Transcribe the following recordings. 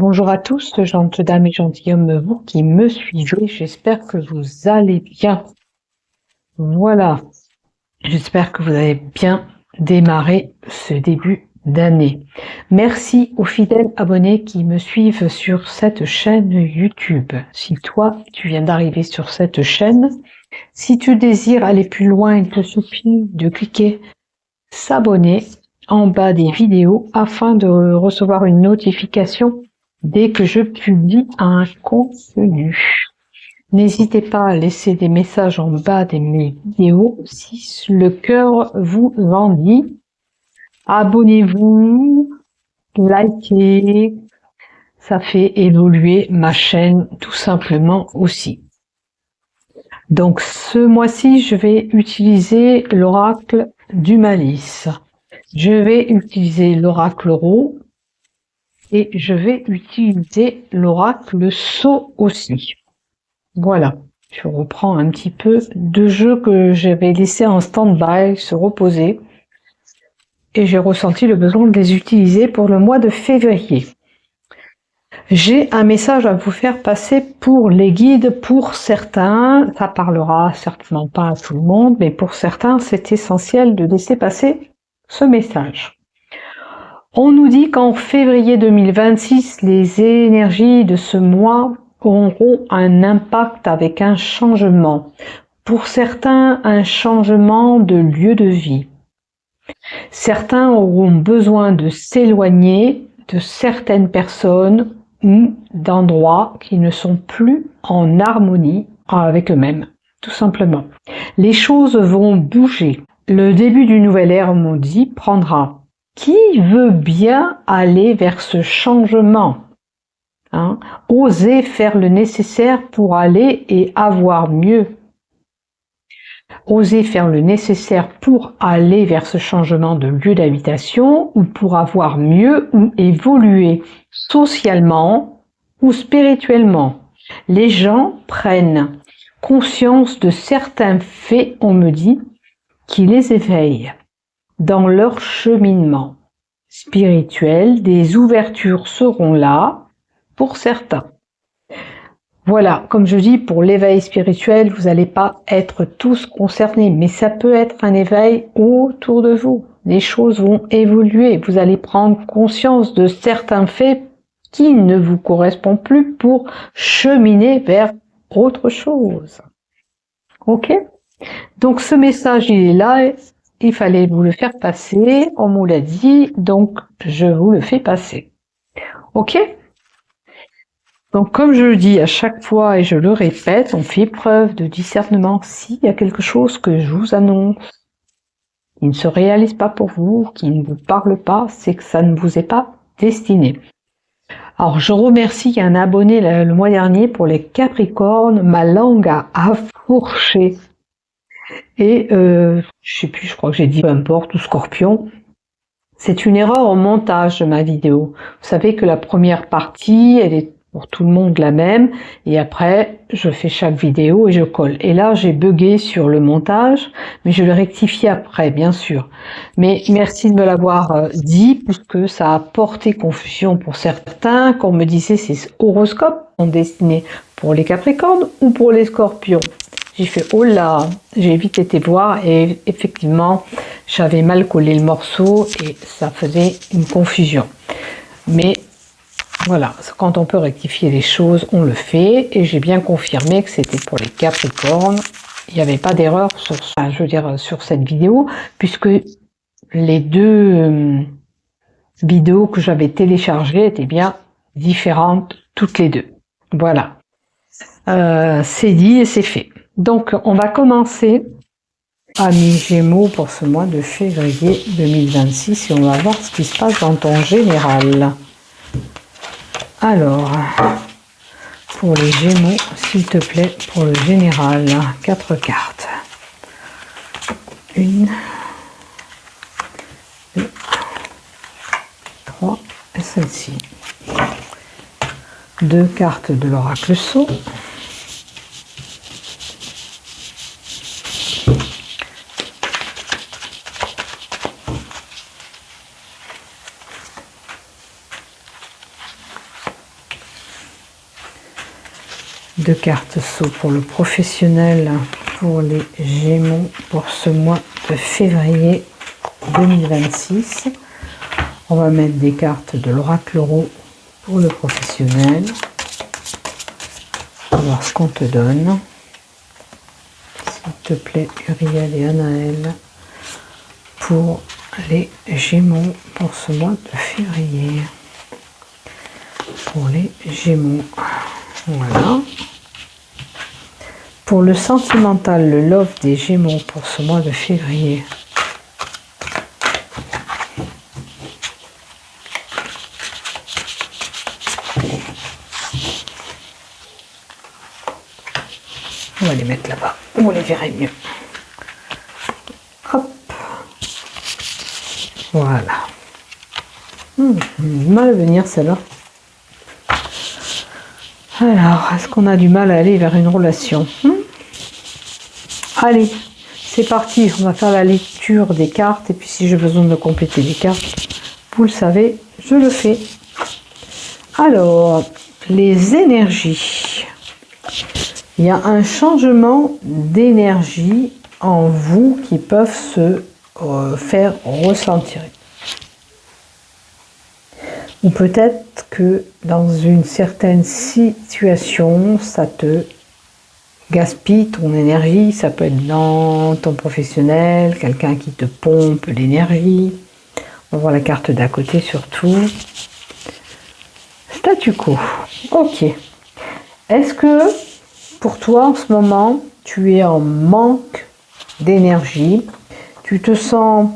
Bonjour à tous, gentes dames et gentilshommes, vous qui me suivez, j'espère que vous allez bien. Voilà, j'espère que vous avez bien démarré ce début d'année. Merci aux fidèles abonnés qui me suivent sur cette chaîne YouTube. Si toi, tu viens d'arriver sur cette chaîne, si tu désires aller plus loin, il te suffit de cliquer s'abonner en bas des vidéos afin de recevoir une notification dès que je publie un contenu. N'hésitez pas à laisser des messages en bas de mes vidéos si le cœur vous en dit. Abonnez-vous, likez, ça fait évoluer ma chaîne tout simplement aussi. Donc ce mois-ci, je vais utiliser l'oracle du malice. Je vais utiliser l'oracle Ro et je vais utiliser l'oracle Sceau aussi. Voilà, je reprends un petit peu de jeux que j'avais laissés en stand-by, se reposer. Et j'ai ressenti le besoin de les utiliser pour le mois de février. J'ai un message à vous faire passer pour les guides. Pour certains, ça parlera certainement pas à tout le monde, mais pour certains, c'est essentiel de laisser passer ce message. On nous dit qu'en février 2026, les énergies de ce mois auront un impact avec un changement. Pour certains, un changement de lieu de vie. Certains auront besoin de s'éloigner de certaines personnes ou d'endroits qui ne sont plus en harmonie avec eux-mêmes, tout simplement. Les choses vont bouger. Le début d'une nouvelle ère maudit prendra. Qui veut bien aller vers ce changement? Oser faire le nécessaire pour aller et avoir mieux. Oser faire le nécessaire pour aller vers ce changement de lieu d'habitation ou pour avoir mieux ou évoluer socialement ou spirituellement. Les gens prennent conscience de certains faits, on me dit, qui les éveillent dans leur cheminement spirituel. Des ouvertures seront là pour certains. Voilà, comme je dis, pour l'éveil spirituel, vous n'allez pas être tous concernés, mais ça peut être un éveil autour de vous. Les choses vont évoluer, vous allez prendre conscience de certains faits qui ne vous correspondent plus pour cheminer vers autre chose. Ok? Donc ce message, il est là, il fallait vous le faire passer, on me l'a dit, donc je vous le fais passer. Ok? Donc, comme je le dis à chaque fois et je le répète, on fait preuve de discernement. S'il y a quelque chose que je vous annonce qui ne se réalise pas pour vous, qui ne vous parle pas, c'est que ça ne vous est pas destiné. Alors, je remercie un abonné le mois dernier pour les Capricornes. Ma langue a fourché. Et je sais plus, je crois que j'ai dit peu importe, ou Scorpion. C'est une erreur au montage de ma vidéo. Vous savez que la première partie, elle est pour tout le monde la même, et après je fais chaque vidéo et je colle. Et là j'ai bugué sur le montage, mais je le rectifie après, bien sûr. Mais merci de me l'avoir dit, puisque ça a porté confusion pour certains, qu'on me disait ces horoscopes sont destinés pour les Capricornes ou pour les Scorpions. J'ai fait oh là, j'ai vite été voir et effectivement j'avais mal collé le morceau et ça faisait une confusion. Mais voilà, quand on peut rectifier les choses, on le fait. Et j'ai bien confirmé que c'était pour les Capricornes. Il n'y avait pas d'erreur sur, sur cette vidéo, puisque les deux vidéos que j'avais téléchargées étaient bien différentes toutes les deux. Voilà, c'est dit et c'est fait. Donc, on va commencer à mi-Gémeaux pour ce mois de février 2026 et on va voir ce qui se passe dans ton général. Alors, pour les Gémeaux, s'il te plaît, pour le général, 4 cartes. 1, 2, 3 et celle-ci. 2 cartes de l'oracle Sceau. 2 cartes Sceaux pour le professionnel, pour les Gémeaux, pour ce mois de février 2026. On va mettre des cartes de l'Oracle Tarot pour le professionnel. On va voir ce qu'on te donne. S'il te plaît, Uriel et Anaël, pour les Gémeaux, pour ce mois de février. Pour les Gémeaux. Voilà. Pour le sentimental, le love des Gémeaux pour ce mois de février. On va les mettre là-bas, on les verrait mieux. Hop. Voilà. Mal à venir celle-là. Alors, est-ce qu'on a du mal à aller vers une relation? Allez, c'est parti. On va faire la lecture des cartes. Et puis, si j'ai besoin de compléter les cartes, vous le savez, je le fais. Alors, les énergies. Il y a un changement d'énergie en vous qui peuvent se faire ressentir. Ou peut-être que dans une certaine situation, ça te gaspille ton énergie. Ça peut être dans ton professionnel, quelqu'un qui te pompe l'énergie. On va voir la carte d'à côté surtout. Statu quo. Ok. Est-ce que pour toi en ce moment, tu es en manque d'énergie? Tu te sens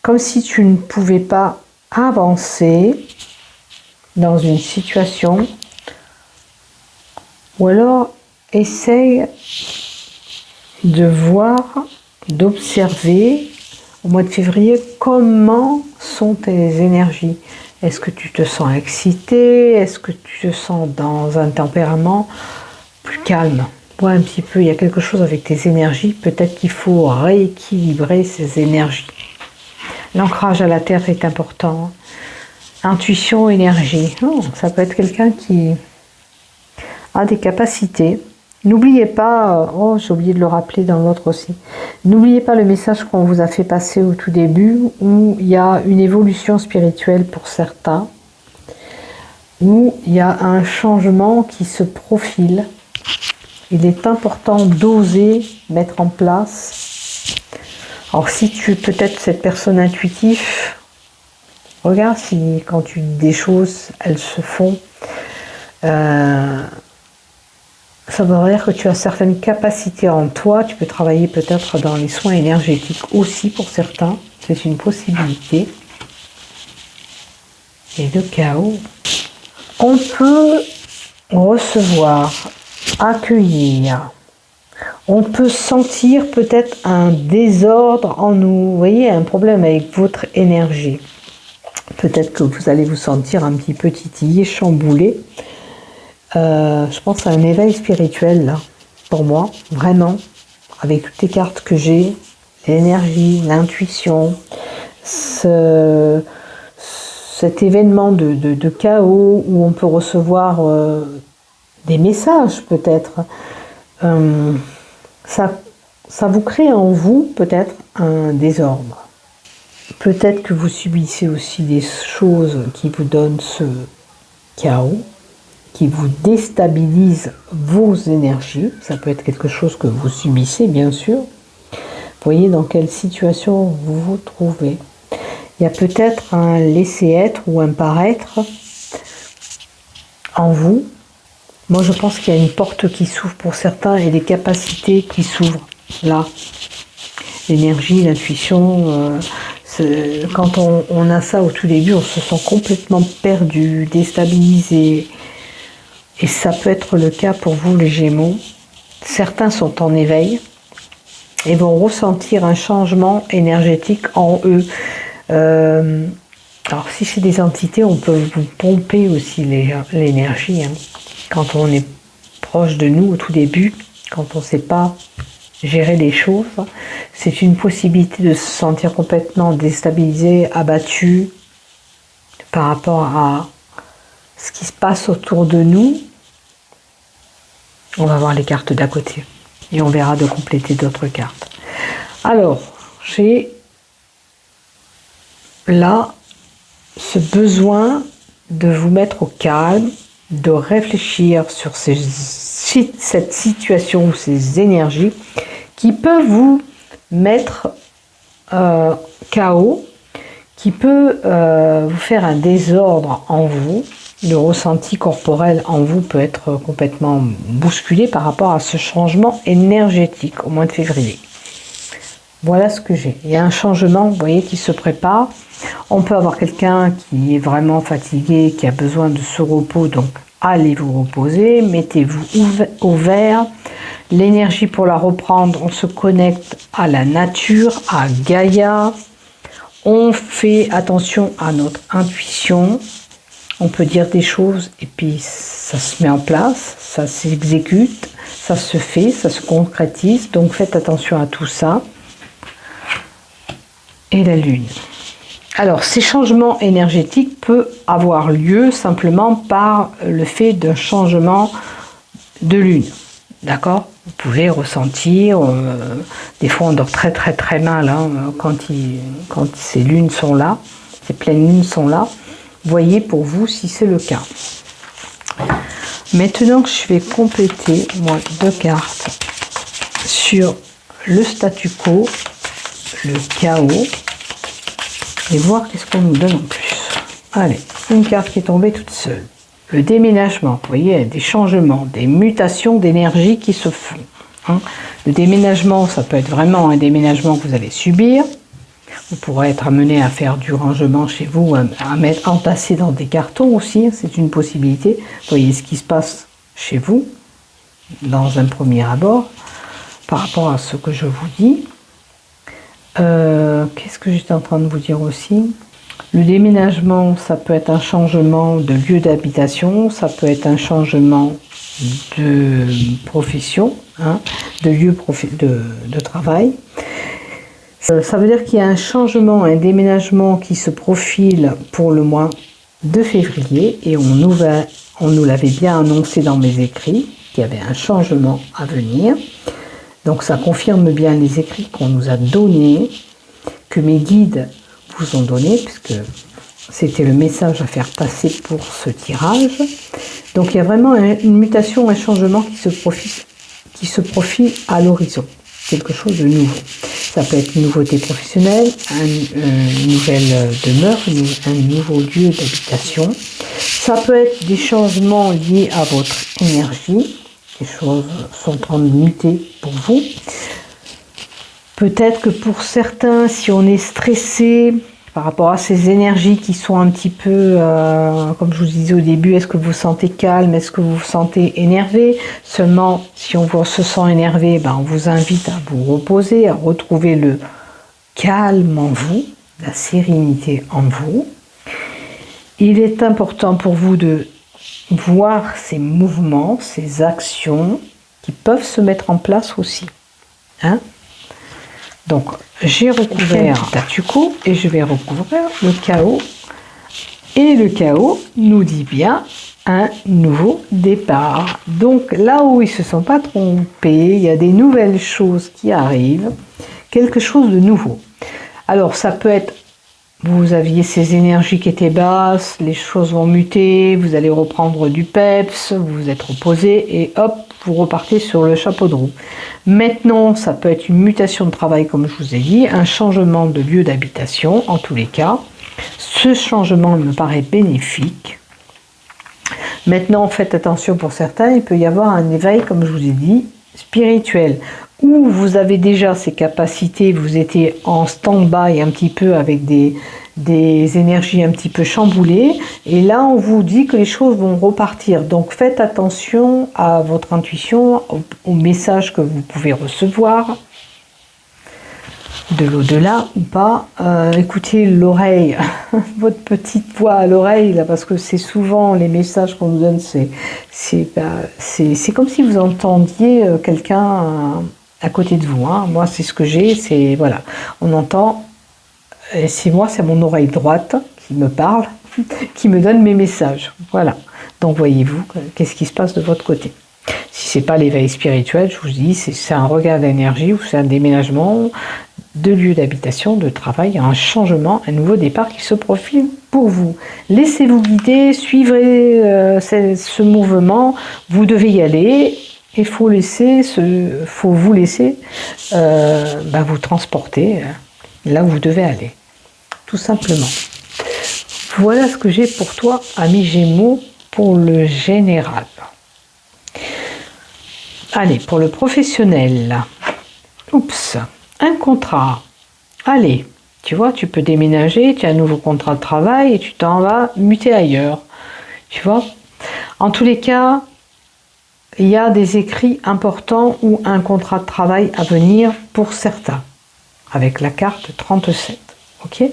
comme si tu ne pouvais pas avancer dans une situation, ou alors essaye de voir, d'observer au mois de février comment sont tes énergies. Est-ce que tu te sens excité? Est-ce que tu te sens dans un tempérament plus calme? Vois un petit peu, il y a quelque chose avec tes énergies, peut-être qu'il faut rééquilibrer ces énergies. L'ancrage à la terre est important. Intuition, énergie. Oh, ça peut être quelqu'un qui a des capacités. N'oubliez pas, oh j'ai oublié de le rappeler dans l'autre aussi, n'oubliez pas le message qu'on vous a fait passer au tout début, où il y a une évolution spirituelle pour certains, où il y a un changement qui se profile. Il est important d'oser mettre en place. Alors si tu es peut-être cette personne intuitive, regarde si quand tu dis des choses, elles se font. Ça veut dire que tu as certaines capacités en toi. Tu peux travailler peut-être dans les soins énergétiques aussi pour certains. C'est une possibilité. Et le chaos. On peut recevoir, accueillir. On peut sentir peut-être un désordre en nous. Vous voyez, un problème avec votre énergie. Peut-être que vous allez vous sentir un petit peu titillé, chamboulé. Je pense à un éveil spirituel, là, pour moi, vraiment, avec toutes les cartes que j'ai, l'énergie, l'intuition, cet événement de chaos où on peut recevoir des messages, peut-être. Ça vous crée en vous, peut-être, un désordre. Peut-être que vous subissez aussi des choses qui vous donnent ce chaos, qui vous déstabilise vos énergies. Ça peut être quelque chose que vous subissez, bien sûr. Voyez dans quelle situation vous vous trouvez. Il y a peut-être un laisser-être ou un paraître en vous. Moi, je pense qu'il y a une porte qui s'ouvre pour certains et des capacités qui s'ouvrent là. L'énergie, l'intuition, quand on a ça au tout début, on se sent complètement perdu, déstabilisé. Et ça peut être le cas pour vous, les Gémeaux. Certains sont en éveil et vont ressentir un changement énergétique en eux. Alors, si c'est des entités, on peut vous pomper aussi l'énergie. Hein. Quand on est proche de nous au tout début, quand on ne sait pas gérer les choses, c'est une possibilité de se sentir complètement déstabilisé, abattu par rapport à ce qui se passe autour de nous. On va voir les cartes d'à côté. Et on verra de compléter d'autres cartes. Alors, j'ai là ce besoin de vous mettre au calme, de réfléchir sur cette situation ou ces énergies qui peuvent vous mettre KO, qui peut vous faire un désordre en vous. Le ressenti corporel en vous peut être complètement bousculé par rapport à ce changement énergétique au mois de février. Voilà ce que j'ai. Il y a un changement, vous voyez, qui se prépare. On peut avoir quelqu'un qui est vraiment fatigué, qui a besoin de ce repos, donc allez vous reposer, mettez-vous au vert. L'énergie pour la reprendre, on se connecte à la nature, à Gaïa. On fait attention à notre intuition. On peut dire des choses et puis ça se met en place, ça s'exécute, ça se fait, ça se concrétise. Donc faites attention à tout ça. Et la lune. Alors ces changements énergétiques peuvent avoir lieu simplement par le fait d'un changement de lune. D'accord? Vous pouvez ressentir, des fois on dort très mal hein, quand ces lunes sont là, ces pleines lunes sont là. Voyez pour vous si c'est le cas. Maintenant, je vais compléter moi 2 cartes sur le statu quo, le chaos, et voir qu'est-ce qu'on nous donne en plus. Allez, une carte qui est tombée toute seule. Le déménagement, vous voyez, des changements, des mutations d'énergie qui se font. Hein. Le déménagement, ça peut être vraiment un déménagement que vous allez subir. Vous pourrez être amené à faire du rangement chez vous, à entasser dans des cartons aussi, c'est une possibilité. Vous voyez ce qui se passe chez vous, dans un premier abord, par rapport à ce que je vous dis. Qu'est-ce que j'étais en train de vous dire aussi? Le déménagement, ça peut être un changement de lieu d'habitation, ça peut être un changement de profession, hein, de lieu de travail. Ça veut dire qu'il y a un changement, un déménagement qui se profile pour le mois de février et on nous l'avait bien annoncé dans mes écrits qu'il y avait un changement à venir. Donc ça confirme bien les écrits qu'on nous a donnés, que mes guides vous ont donnés, puisque c'était le message à faire passer pour ce tirage. Donc il y a vraiment une mutation, un changement qui se profile à l'horizon, quelque chose de nouveau. Ça peut être une nouveauté professionnelle, une nouvelle demeure, un nouveau lieu d'habitation. Ça peut être des changements liés à votre énergie. Les choses sont en train de muter pour vous. Peut-être que pour certains, si on est stressé par rapport à ces énergies qui sont un petit peu, comme je vous disais au début, est-ce que vous vous sentez calme, est-ce que vous vous sentez énervé? Seulement, si on se sent énervé, ben, on vous invite à vous reposer, à retrouver le calme en vous, la sérénité en vous. Il est important pour vous de voir ces mouvements, ces actions qui peuvent se mettre en place aussi. Hein? Donc, j'ai recouvert le statu quo et je vais recouvrir le chaos. Et le chaos nous dit bien un nouveau départ. Donc, là où ils ne se sont pas trompés, il y a des nouvelles choses qui arrivent, quelque chose de nouveau. Alors, ça peut être, vous aviez ces énergies qui étaient basses, les choses vont muter, vous allez reprendre du peps, vous vous êtes reposé et hop, vous repartez sur le chapeau de roue. Maintenant, ça peut être une mutation de travail, comme je vous ai dit, un changement de lieu d'habitation, en tous les cas. Ce changement me paraît bénéfique. Maintenant, faites attention pour certains, il peut y avoir un éveil, comme je vous ai dit, spirituel, où vous avez déjà ces capacités, vous étiez en stand-by un petit peu avec des énergies un petit peu chamboulées, et là on vous dit que les choses vont repartir. Donc faites attention à votre intuition, aux messages que vous pouvez recevoir, de l'au-delà ou pas. Écoutez l'oreille, votre petite voix à l'oreille, là, parce que c'est souvent les messages qu'on nous donne, c'est comme si vous entendiez quelqu'un à côté de vous. Hein. Moi, c'est ce que j'ai, c'est voilà, on entend, et c'est mon oreille droite qui me parle, qui me donne mes messages. Voilà. Donc voyez-vous, qu'est-ce qui se passe de votre côté. Si c'est pas l'éveil spirituel, je vous dis, c'est un regard d'énergie ou c'est un déménagement de lieu d'habitation, de travail, un changement, un nouveau départ qui se profile pour vous. Laissez-vous guider, suivez ce mouvement, vous devez y aller. Il faut vous laisser vous transporter là où vous devez aller, tout simplement. Voilà ce que j'ai pour toi, ami Gémeaux, pour le général. Allez, pour le professionnel. Oups, un contrat. Allez, tu vois, tu peux déménager, tu as un nouveau contrat de travail et tu t'en vas muter ailleurs. Tu vois, en tous les cas, il y a des écrits importants ou un contrat de travail à venir pour certains, avec la carte 37. Ok?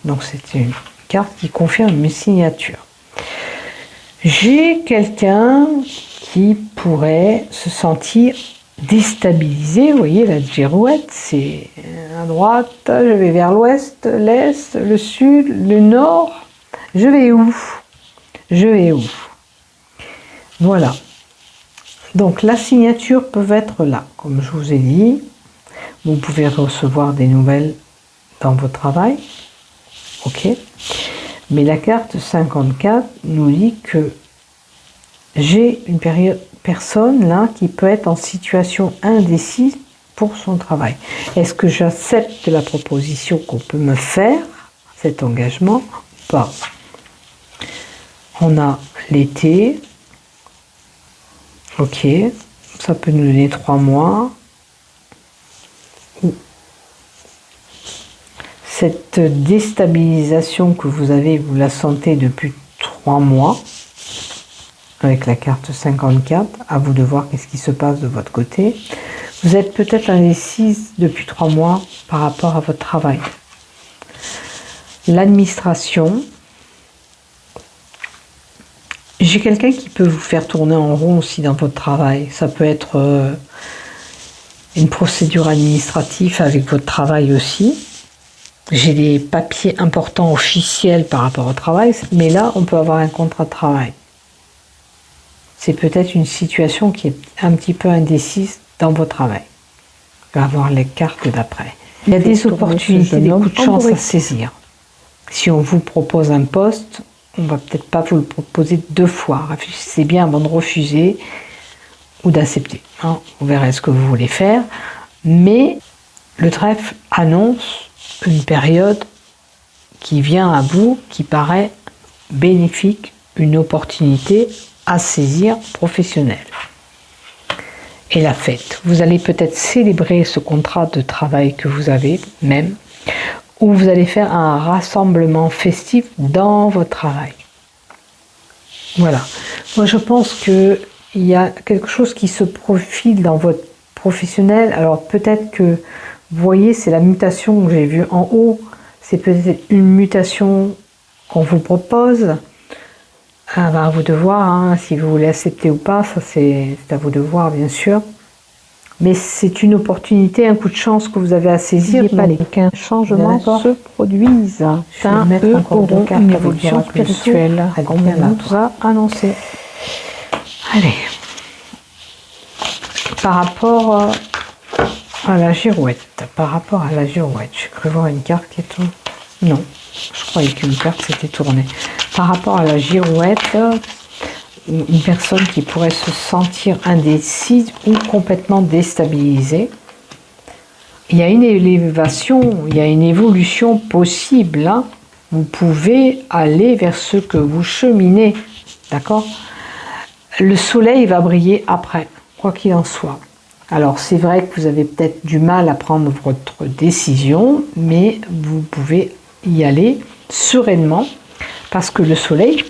Donc c'est une carte qui confirme mes signatures. J'ai quelqu'un qui pourrait se sentir déstabilisé. Vous voyez la girouette, c'est à droite, je vais vers l'ouest, l'est, le sud, le nord. Je vais où? Je vais où? Voilà. Donc la signature peut être là, comme je vous ai dit. Vous pouvez recevoir des nouvelles dans votre travail. Ok. Mais la carte 54 nous dit que j'ai une personne là qui peut être en situation indécise pour son travail. Est-ce que j'accepte la proposition qu'on peut me faire, cet engagement, ou pas? On a l'été. Ok, ça peut nous donner 3 mois. Cette déstabilisation que vous avez, vous la sentez depuis 3 mois, avec la carte 54, à vous de voir qu'est-ce qui se passe de votre côté. Vous êtes peut-être indécise depuis 3 mois par rapport à votre travail. L'administration. J'ai quelqu'un qui peut vous faire tourner en rond aussi dans votre travail. Ça peut être une procédure administrative avec votre travail aussi. J'ai des papiers importants officiels par rapport au travail, mais là, on peut avoir un contrat de travail. C'est peut-être une situation qui est un petit peu indécise dans votre travail. On va voir les cartes d'après. Il y a des opportunités, des coups de chance à saisir. Si on vous propose un poste, on va peut-être pas vous le proposer 2 fois. Réfléchissez bien avant de refuser ou d'accepter. Hein. Vous verrez ce que vous voulez faire. Mais le trèfle annonce une période qui vient à vous, qui paraît bénéfique, une opportunité à saisir professionnelle. Et la fête. Vous allez peut-être célébrer ce contrat de travail que vous avez même, ou vous allez faire un rassemblement festif dans votre travail. Voilà. Moi, je pense qu'il y a quelque chose qui se profile dans votre professionnel. Alors, peut-être que, vous voyez, c'est la mutation que j'ai vue en haut. C'est peut-être une mutation qu'on vous propose. À vous de voir, hein, si vous voulez accepter ou pas. Ça, c'est à vous de voir, bien sûr. Mais c'est une opportunité, un coup de chance que vous avez à saisir. Il fallait qu'un changement se produise. Je vais mettre encore 2 cartes une évolution spirituelle, comme on nous a annoncé. Allez. Par rapport à la girouette. J'ai cru voir une carte qui est tournée. Non, je croyais qu'une carte s'était tournée. Par rapport à la girouette, une personne qui pourrait se sentir indécise ou complètement déstabilisée. Il y a une élévation, il y a une évolution possible. Hein. Vous pouvez aller vers ce que vous cheminez. D'accord? Le soleil va briller après, quoi qu'il en soit. Alors, c'est vrai que vous avez peut-être du mal à prendre votre décision, mais vous pouvez y aller sereinement parce que le soleil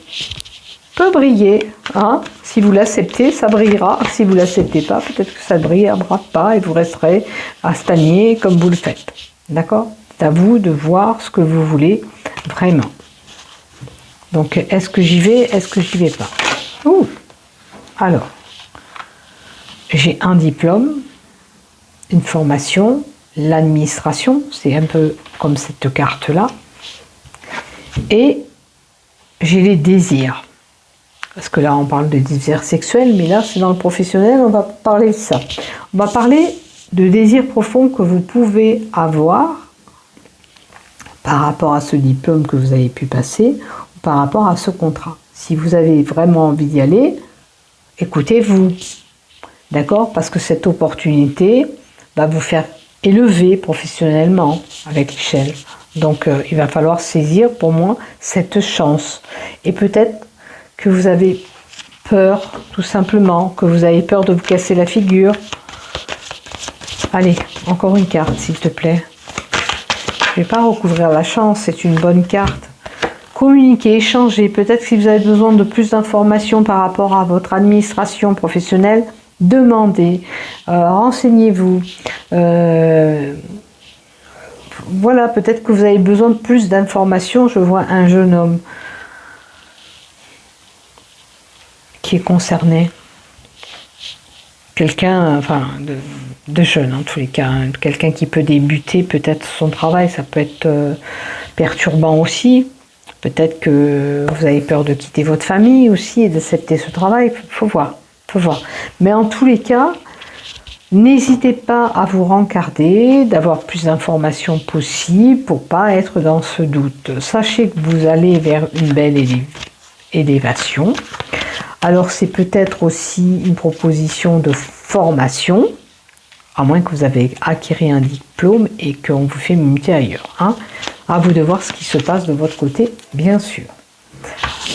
peut briller. Hein? Si vous l'acceptez, ça brillera. Si vous ne l'acceptez pas, peut-être que ça ne brillera pas et vous resterez à stagner comme vous le faites. D'accord? C'est à vous de voir ce que vous voulez vraiment. Donc, est-ce que j'y vais? Est-ce que j'y vais pas? Ouh. Alors, j'ai un diplôme, une formation, l'administration, c'est un peu comme cette carte-là. Et j'ai les désirs. parce que là on parle de désirs sexuels, mais là c'est dans le professionnel, on va parler de ça. On va parler de désirs profonds que vous pouvez avoir par rapport à ce diplôme que vous avez pu passer, ou par rapport à ce contrat. Si vous avez vraiment envie d'y aller, écoutez-vous, d'accord? Parce que cette opportunité va vous faire élever professionnellement avec l'échelle. Donc il va falloir saisir pour moi cette chance. Et peut-être que vous avez peur, tout simplement, que vous avez peur de vous casser la figure. Allez, encore une carte, s'il te plaît. Je ne vais pas recouvrir la chance, c'est une bonne carte. Communiquer, échanger. Peut-être si vous avez besoin de plus d'informations par rapport à votre administration professionnelle, demandez, renseignez-vous. Voilà, peut-être que vous avez besoin de plus d'informations. Je vois un jeune homme qui est concerné. Quelqu'un, enfin, de jeune en tous les cas, hein. Quelqu'un qui peut débuter peut-être son travail, ça peut être perturbant aussi. Peut-être que vous avez peur de quitter votre famille aussi et d'accepter ce travail. Faut voir. Mais en tous les cas, n'hésitez pas à vous rencarder, d'avoir plus d'informations possibles pour pas être dans ce doute. Sachez que vous allez vers une belle élévation. Alors c'est peut-être aussi une proposition de formation, à moins que vous avez acquis un diplôme et qu'on vous fait muter ailleurs. Hein. À vous de voir ce qui se passe de votre côté, bien sûr.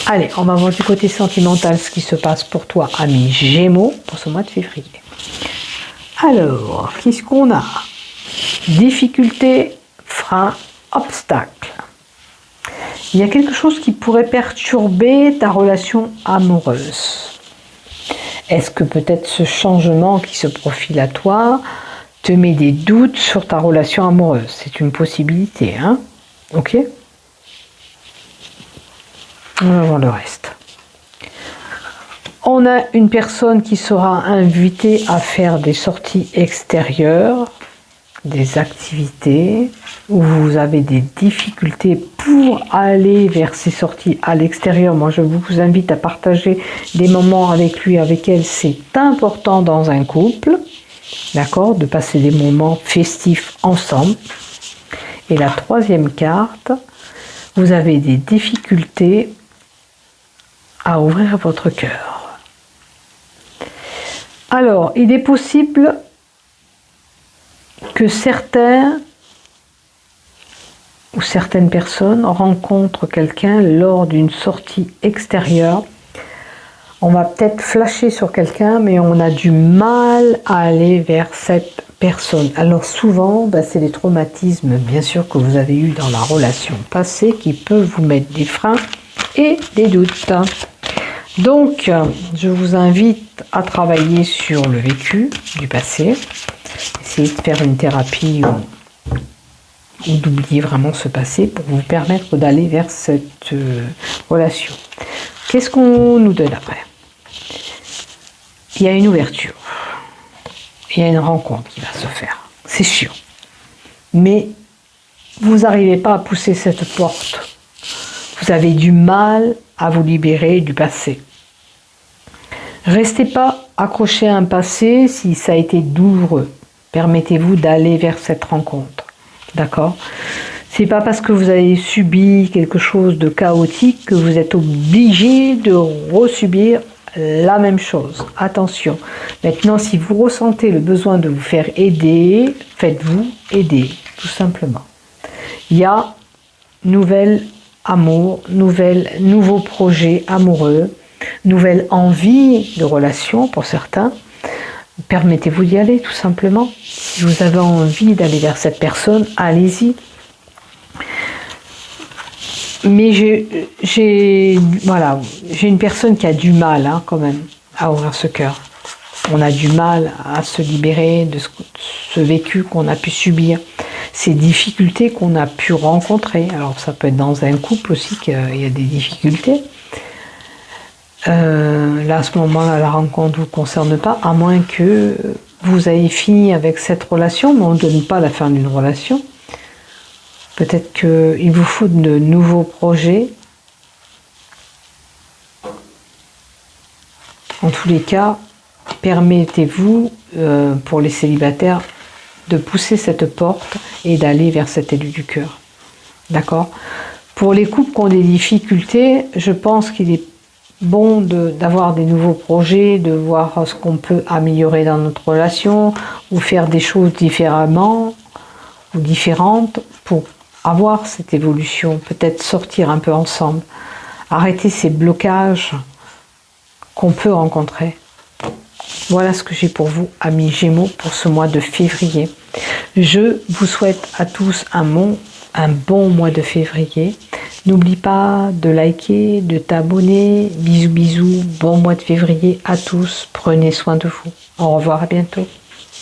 Allez, on va voir du côté sentimental ce qui se passe pour toi, ami Gémeaux, pour ce mois de février. Alors, qu'est-ce qu'on a? Difficultés, freins, obstacles. Il y a quelque chose qui pourrait perturber ta relation amoureuse. Est-ce que peut-être ce changement qui se profile à toi te met des doutes sur ta relation amoureuse? C'est une possibilité, hein? Ok? On va voir le reste. On a une personne qui sera invitée à faire des sorties extérieures, des activités où vous avez des difficultés pour aller vers ces sorties à l'extérieur. Moi, je vous invite à partager des moments avec lui, avec elle. C'est important dans un couple, d'accord, de passer des moments festifs ensemble. Et la troisième carte, vous avez des difficultés à ouvrir votre cœur. Alors, il est possible que certains ou certaines personnes rencontrent quelqu'un lors d'une sortie extérieure. On va peut-être flasher sur quelqu'un, mais on a du mal à aller vers cette personne. Alors souvent, c'est les traumatismes, bien sûr, que vous avez eus dans la relation passée qui peuvent vous mettre des freins et des doutes. Donc, je vous invite à travailler sur le vécu du passé, essayer de faire une thérapie ou d'oublier vraiment ce passé pour vous permettre d'aller vers cette relation. Qu'est-ce qu'on nous donne après? Il y a une ouverture, il y a une rencontre qui va se faire, c'est sûr. Mais vous n'arrivez pas à pousser cette porte. Vous avez du mal à vous libérer du passé. Restez pas accroché à un passé si ça a été douloureux. Permettez-vous d'aller vers cette rencontre. D'accord? C'est pas parce que vous avez subi quelque chose de chaotique que vous êtes obligé de resubir la même chose. Attention. Maintenant, si vous ressentez le besoin de vous faire aider, faites-vous aider, tout simplement. Il y a nouvel amour, nouveau projet amoureux, nouvelle envie de relation pour certains. Permettez-vous d'y aller, tout simplement. Si vous avez envie d'aller vers cette personne, allez-y. Mais j'ai une personne qui a du mal quand même à ouvrir ce cœur. On a du mal à se libérer de ce vécu qu'on a pu subir, ces difficultés qu'on a pu rencontrer. Alors ça peut être dans un couple aussi qu'il y a des difficultés. Là à ce moment-là, la rencontre ne vous concerne pas, à moins que vous ayez fini avec cette relation, mais on ne donne pas la fin d'une relation. Peut-être qu'il vous faut de nouveaux projets. En tous les cas, permettez-vous, pour les célibataires, de pousser cette porte et d'aller vers cet élu du cœur. D'accord? Pour les couples qui ont des difficultés, je pense qu'il est bon d'avoir des nouveaux projets, de voir ce qu'on peut améliorer dans notre relation ou faire des choses différemment ou différentes pour avoir cette évolution, peut-être sortir un peu ensemble, arrêter ces blocages qu'on peut rencontrer. Voilà ce que j'ai pour vous, amis Gémeaux, pour ce mois de février. Je vous souhaite à tous un bon mois de février. N'oublie pas de liker, de t'abonner. Bisous, bisous. Bon mois de février à tous. Prenez soin de vous. Au revoir, à bientôt.